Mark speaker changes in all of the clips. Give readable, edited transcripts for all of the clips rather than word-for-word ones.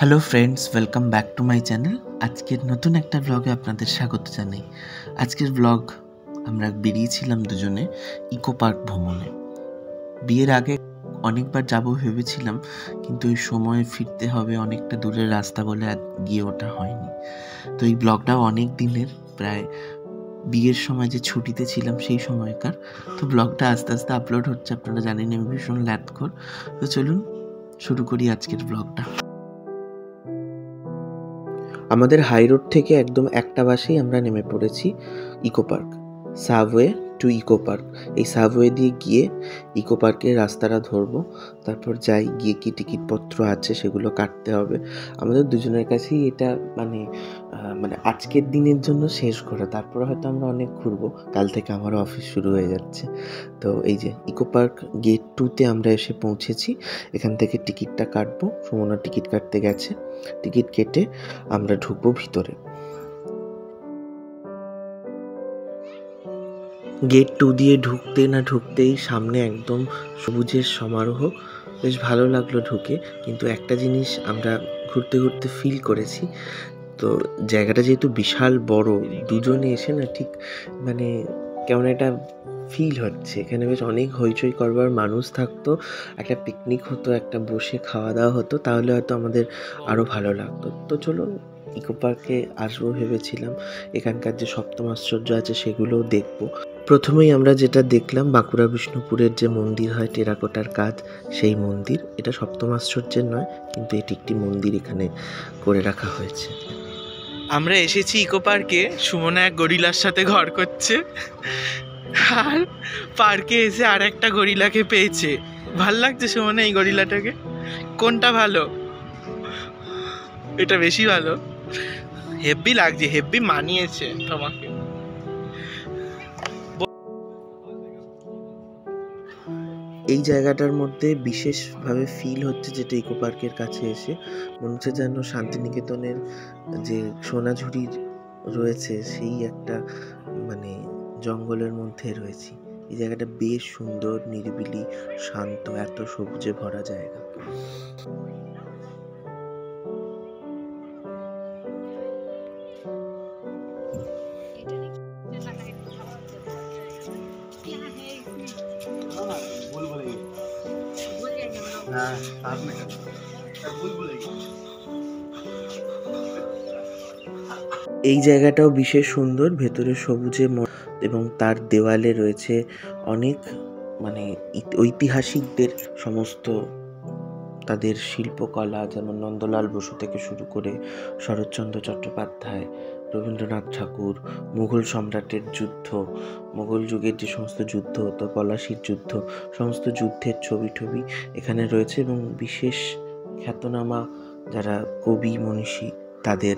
Speaker 1: Hello friends, welcome back to my channel. আজকের নতুন একটা ব্লগে আপনাদের স্বাগত জানাই। আজকের ব্লগ আমরা বেরিয়েছিলাম দুজনে ইকো পার্ক ভ্রমণে। বিয়ের আগে অনেকবার যাব ভেবেছিলাম, কিন্তু এই সময় ফিরতে হবে, অনেকটা দূরের রাস্তা বলে আর গিয়ে ওঠা হয়নি। তো এই ব্লগটাও অনেক দিনের, প্রায় বিয়ের সময় যে ছুটিতে ছিলাম সেই সময়কার। তো ব্লগটা আস্তে আস্তে আপলোড হচ্ছে, আপনারা জানেন আমি ভীষণ ল্যাথখোর। তো চলুন শুরু করি আজকের ব্লগটা। আমাদের হাই রোড থেকে একদম একটা বাসেই আমরা নেমে পড়েছি eco park, subway to eco park. এই সাবওয়ে দিয়ে গিয়ে ইকো পার্কের রাস্তাটা ধরবো, তারপর যাই গিয়ে কি টিকিটপত্র আছে সেগুলো কাটতে হবে। আমাদের দুজনের কাছেই এটা মানে আজকের দিনের জন্য শেষ করা, তারপর হয়তো আমরা অনেক ঘুরবো। কাল থেকে আমারও অফিস শুরু হয়ে যাচ্ছে। তো এই যে ইকো পার্ক গেট 2-তে আমরা এসে পৌঁছেছি। এখান থেকে টিকিটটা কাটবো, সুমনা টিকিট কাটতে গেছে। টিকিট কেটে আমরা ঢুকবো ভিতরে। গেট 2 দিয়ে ঢুকতে না ঢুকতেই সামনে একদম সবুজের সমারোহ। বেশ ভালো লাগলো ঢুকে, কিন্তু একটা জিনিস আমরা ঘুরতে ঘুরতে ফিল করেছি। তো জায়গাটা যেহেতু বিশাল বড়, দুজনে এসে না ঠিক মানে কেমন একটা ফিল হচ্ছে। এখানে বেশ অনেক হইচই করবার মানুষ থাকতো, একটা পিকনিক হতো, একটা বসে খাওয়া দাওয়া হতো, তাহলে হয়তো আমাদের আরও ভালো লাগতো। তো চলুন ইকো পার্কে আসবো ভেবেছিলাম, এখানকার যে সপ্তম আশ্চর্য আছে সেগুলোও দেখবো। প্রথমেই আমরা যেটা দেখলাম, বাঁকুড়া বিষ্ণুপুরের যে মন্দির হয় টেরাকোটার কাজ, সেই মন্দির। এটা সপ্তম আশ্চর্যের নয়, কিন্তু এটি একটি মন্দির এখানে করে রাখা হয়েছে।
Speaker 2: আমরা এসেছি ইকো পার্কে। সুমনা এক গরিলার সাথে ঘর করছে, আর পার্কে এসে আর একটা গরিলাকে পেয়েছে। ভাল লাগছে সুমনা এই গরিলাটাকে? কোনটা ভালো? এটা বেশি ভালো। হেব্বি লাগছে, হেব্বি মানিয়েছে তোমাকে।
Speaker 1: এই জায়গাটার মধ্যে বিশেষভাবে ফিল হচ্ছে যেটা ইকো পার্কের কাছে এসে মনে হচ্ছে যেন শান্তিনিকেতনের যে সোনাঝুরির রয়েছে সেই একটা মানে জঙ্গলের মধ্যে রয়েছি। এই জায়গাটা বেশ সুন্দর, নিরিবিলি, শান্ত, এত সবুজে ভরা জায়গা। এই জায়গাটাও বিশেষ সুন্দর, ভেতরে সবুজে এবং তার দেওয়ালে রয়েছে অনেক ঐতিহাসিকদের সমস্ত তাদের শিল্পকলা, যেমন নন্দলাল বসু থেকে শুরু করে শরৎচন্দ্র চট্টোপাধ্যায়, রবীন্দ্রনাথ ঠাকুর, মুঘল সম্রাটের যুদ্ধ, মুঘল যুগের যে সমস্ত যুদ্ধ হতো, পলাশির যুদ্ধ, সমস্ত যুদ্ধের ছবি টবি এখানে রয়েছে। এবং বিশেষ খ্যাতনামা যারা কবি মনীষী তাদের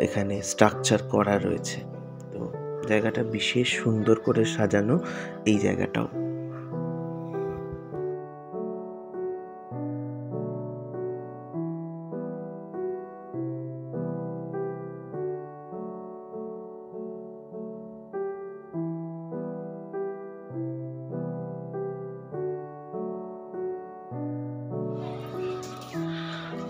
Speaker 1: এখানে স্ট্রাকচার করা রয়েছে। তো জায়গাটা বিশেষ সুন্দর করে সাজানো এই জায়গাটাও।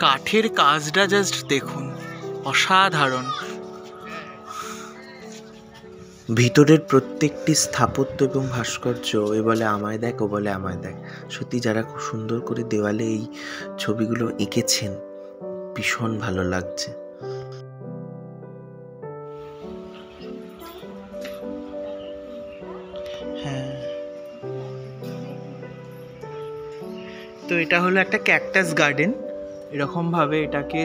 Speaker 2: কাঠের কাজটা জাস্ট দেখুন, অসাধারণ।
Speaker 1: ভিতরের প্রত্যেকটি স্থাপত্য এবং ভাস্কর্য, এ বলে আমায় দেখ, ও বলে আমায় দেখ। সত্যি যারা খুব সুন্দর করে দেওয়ালে এই ছবিগুলো এঁকেছেন, ভীষণ ভালো লাগছে।
Speaker 2: হ্যাঁ, তো এটা হলো একটা ক্যাকটাস গার্ডেন। এরকমভাবে এটাকে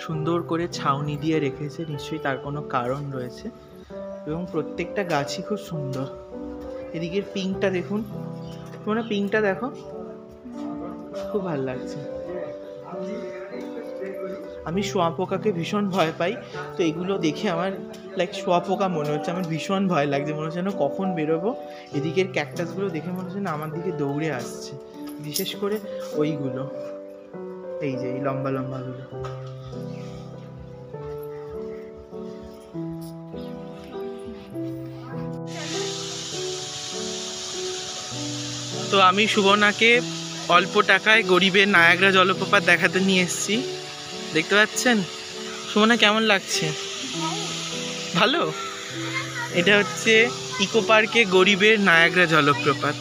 Speaker 2: সুন্দর করে ছাউনি দিয়ে রেখেছে, নিশ্চয়ই তার কোনো কারণ রয়েছে। এবং প্রত্যেকটা গাছই খুব সুন্দর। এদিকের পিঙ্কটা দেখুন, তোমরা পিঙ্কটা দেখো, খুব ভালো লাগছে। আমি শুঁয়াপোকাকে ভীষণ ভয় পাই, তো এগুলো দেখে আমার শুঁয়াপোকা মনে হচ্ছে, আমার ভীষণ ভয় লাগছে, মনে হচ্ছে না কখন বেরোবো। এদিকের ক্যাকটাসগুলো দেখে মনে হচ্ছে না আমার দিকে দৌড়ে আসছে, বিশেষ করে ওইগুলো, এই যে এই লম্বা লম্বাগুলো। তো আমি সুবর্ণাকে অল্প টাকায় গরিবের নায়াগ্রা জলপ্রপাত দেখাতে নিয়ে এসেছি। দেখতে পাচ্ছেন? সুমনা কেমন লাগছে? ভালো। এটা হচ্ছে ইকো পার্কে গরিবের নায়াগ্রা জলপ্রপাত।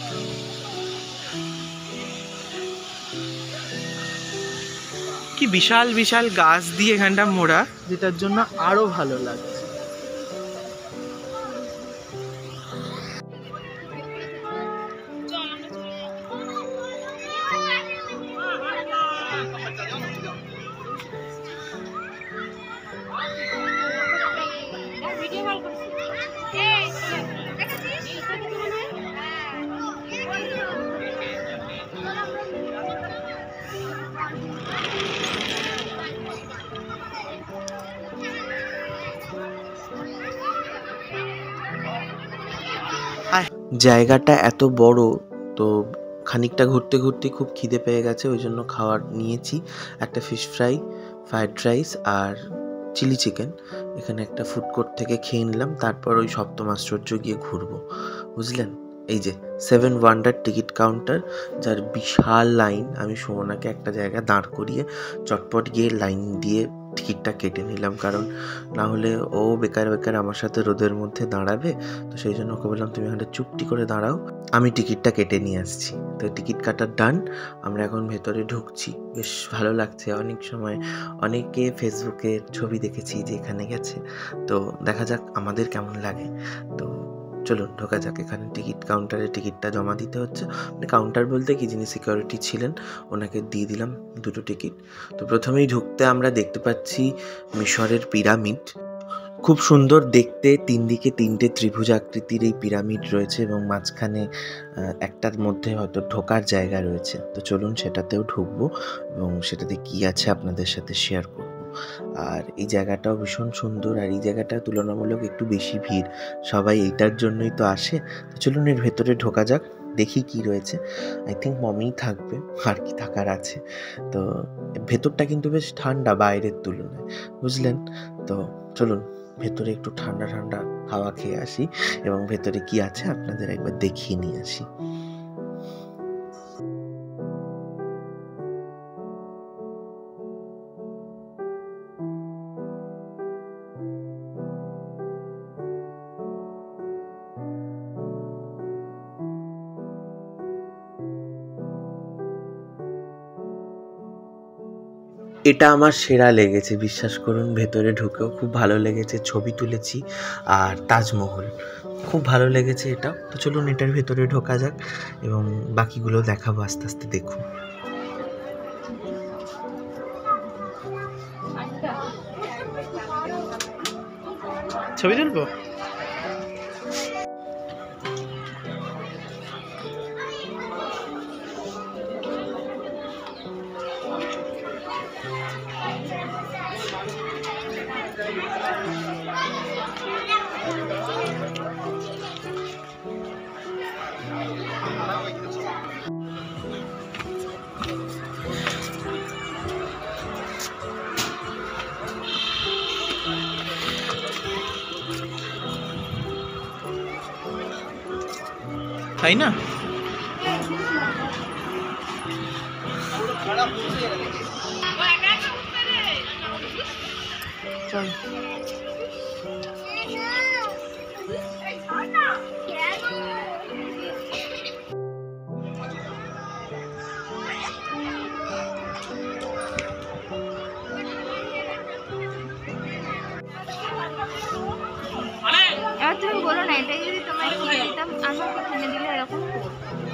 Speaker 2: কি বিশাল বিশাল গাছ দিয়ে এখানটা মোড়া, যেটার জন্য আরো ভালো লাগছে।
Speaker 1: জায়গাটা এত বড়, তো খানিকটা ঘুরতে ঘুরতে খুব খিদে পেয়ে গেছে, ওই জন্য খাবার নিয়েছি একটা ফিশ ফ্রাই, ফ্রাইড রাইস আর চিলি চিকেন। এখানে একটা ফুড কোর্ট থেকে খেয়ে নিলাম, তারপর ওই সপ্তম আশ্চর্য গিয়ে ঘুরবো, বুঝলেন? এই যে 7 ওয়ান্ডার টিকিট কাউন্টার, যার বিশাল লাইন। আমি সুমনাকে একটা জায়গায় দাঁড় করিয়ে চটপট গিয়ে লাইন দিয়ে টিকিটটা কেটে নিলাম, কারণ না হলে ও বেকার বেকার আমার সাথে রোদের মধ্যে দাঁড়াবে। তো সেই জন্য ওকে বললাম তুমি এখানে চুপটি করে দাঁড়াও, আমি টিকিটটা কেটে নিয়ে আসছি। তো টিকিট কাটার ডান, আমরা এখন ভেতরে ঢুকছি। বেশ ভালো লাগছে। অনেক সময় অনেকে ফেসবুকে ছবি দেখেছি যে এখানে গেছে, তো দেখা যাক আমাদের কেমন লাগে। তো চলুন ঢোকা যাক। এখানে টিকিট কাউন্টারে টিকিটটা জমা দিতে হচ্ছে। মানে কাউন্টার বলতে কি, যিনি সিকিউরিটি ছিলেন ওনাকে দিয়ে দিলাম দুটো টিকিট। তো প্রথমেই ঢুকতে আমরা দেখতে পাচ্ছি মিশরের পিরামিড। খুব সুন্দর দেখতে, 3 দিকে 3টে ত্রিভুজ আকৃতির এই পিরামিড রয়েছে এবং মাঝখানে একটার মধ্যে হয়তো ঢোকার জায়গা রয়েছে। তো চলুন সেটাতেও ঢুকবো এবং সেটাতে কি আছে আপনাদের সাথে শেয়ার করব। আর এই জায়গাটাও ভীষণ সুন্দর, আর এই জায়গাটা তুলনামূলক একটু বেশি ভিড়, সবাই এইটার জন্যই তো আসে। তো চলুন এর ভেতরে ঢোকা যাক, দেখি কি রয়েছে। আই থিঙ্ক মমিই থাকবে, আর কি থাকার আছে। তো ভেতরটা কিন্তু বেশ ঠান্ডা বাইরের তুলনায়, বুঝলেন? তো চলুন ভেতরে একটু ঠান্ডা ঠান্ডা হাওয়া খেয়ে আসি এবং ভেতরে কি আছে আপনাদের একবার দেখিয়ে নিয়ে আসি। এটা আমার সেরা লেগেছে, বিশ্বাস করুন। ভেতরে ঢুকেও খুব ভালো লেগেছে, ছবি তুলেছি। আর তাজমহল খুব ভালো লেগেছে এটা। তো চলুন এটার ভেতরে ঢোকা যাক এবং বাকিগুলো দেখাবো আস্তে আস্তে, দেখুন।
Speaker 2: ছবি তুলবো? তাই না? চল।
Speaker 3: এবার তুমি বলো না, এটাই যদি তোমায় কিনে দিতাম, আমাকে কিনে দিলে এরকম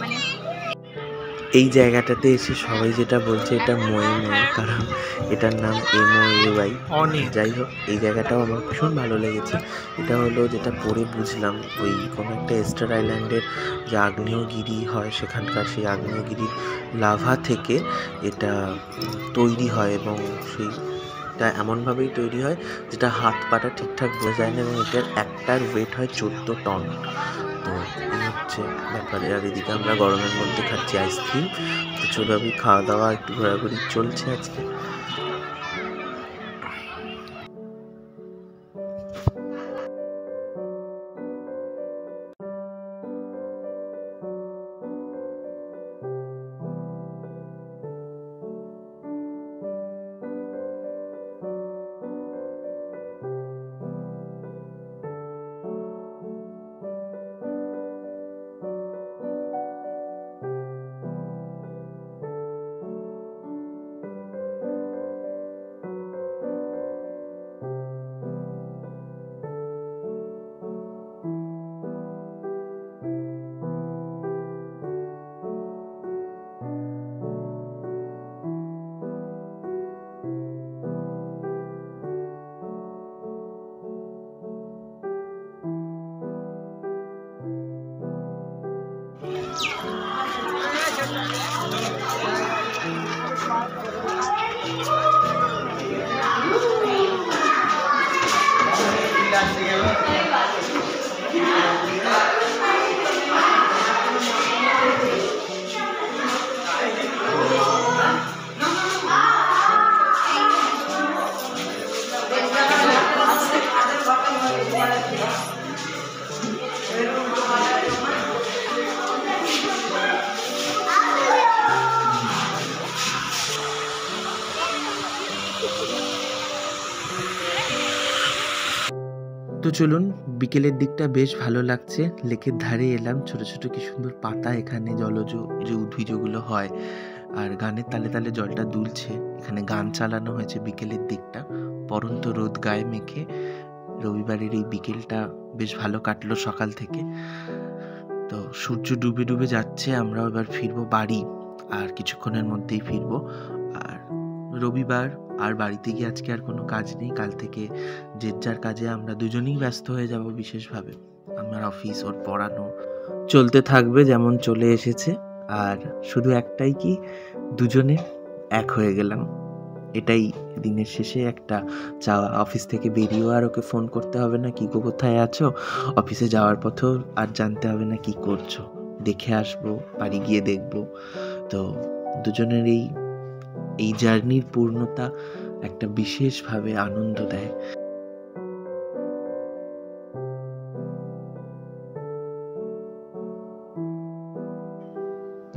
Speaker 3: মানে।
Speaker 1: এই জায়গাটাতে এসে সবাই যেটা বলছে এটা ময়ে ময়ে, কারণ এটার নাম MOAY।
Speaker 2: অনেক।
Speaker 1: যাই হোক, এই জায়গাটাও আমার ভীষণ ভালো লেগেছে। এটা হলো, যেটা পরে বুঝলাম, ওই কোনো একটা এস্টার আইল্যান্ডের যে আগ্নেয়গিরি হয় সেখানকার, সেই আগ্নেয়গিরির লাভা থেকে এটা তৈরি হয় এবং সেইটা এমনভাবেই তৈরি হয় যেটা হাত পাটা ঠিকঠাক বোঝা যায় না, এবং এটার একটার ওয়েট হয় 14 টন। তো এই হচ্ছে ব্যাপারে। আর এদিকে আমরা গরমের মধ্যে খাচ্ছি আইসক্রিম। তো চলো, আমি খাওয়া দাওয়া একটু ঘোরাঘুরি চলছে আজকে। তো চলুন, বিকেলের দিকটা বেশ ভালো লাগছে, লেকের ধারে এলাম, ছোট ছোট কি সুন্দর পাতা, এখানে জলজ যে উদ্ভিজগুলো হয়, আর গানের তালে তালে জলটা দুলছে। এখানে গান চালানো হয়েছে বিকেলের দিকটা, পরন্ত রোদ গায়ে মেখে রবিবারের এই বিকেলটা বেশ ভালো কাটলো সকাল থেকে। তো সূর্য ডুবে ডুবে যাচ্ছে, আমরাও এবার ফিরবো বাড়ি, আর কিছুক্ষণের মধ্যেই ফিরবো। আর রবিবার, আর বাড়িতে গিয়ে আজকে আর কোনো কাজ নেই, কাল থেকে যে যার কাজে আমরা দুজনেই ব্যস্ত হয়ে যাব বিশেষভাবে। আমার অফিস, ওর পড়ানো চলতে থাকবে যেমন চলে এসেছে। আর শুধু একটাই কি, দুজনে এক হয়ে গেলাম, এটাই দিনের শেষে একটা চাওয়া। অফিস থেকে বেরিয়েও আর ওকে ফোন করতে হবে না কি গো কোথায় আছো, অফিসে যাওয়ার পথেও আর জানতে হবে না কি করছো, দেখে আসবো, বাড়ি গিয়ে দেখবো। তো দুজনের এই জার্নির পূর্ণতা একটা বিশেষভাবে আনন্দ দেয়।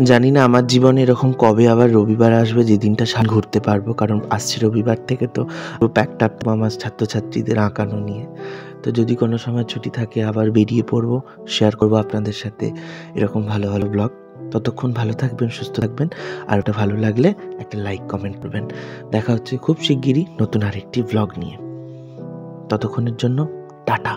Speaker 1: জানি না আমার জীবনে এরকম কবে আবার রবিবার আসবে যে দিনটা ঘুরতে পারবো, কারণ আসছে রবিবার থেকে তো প্যাকড আপ আমার ছাত্রছাত্রীদের আঁকানো নিয়ে। তো যদি কোনো সময় ছুটি থাকে আবার বেরিয়ে পড়বো, শেয়ার করবো আপনাদের সাথে এরকম ভালো ভালো ব্লগ। ততক্ষণ ভালো থাকবেন, সুস্থ থাকবেন, আর ওটা ভালো লাগলে একটা লাইক কমেন্ট করবেন। দেখা হচ্ছে খুব শিগগিরই নতুন আরেকটি ব্লগ নিয়ে। ততক্ষণের জন্য টাটা।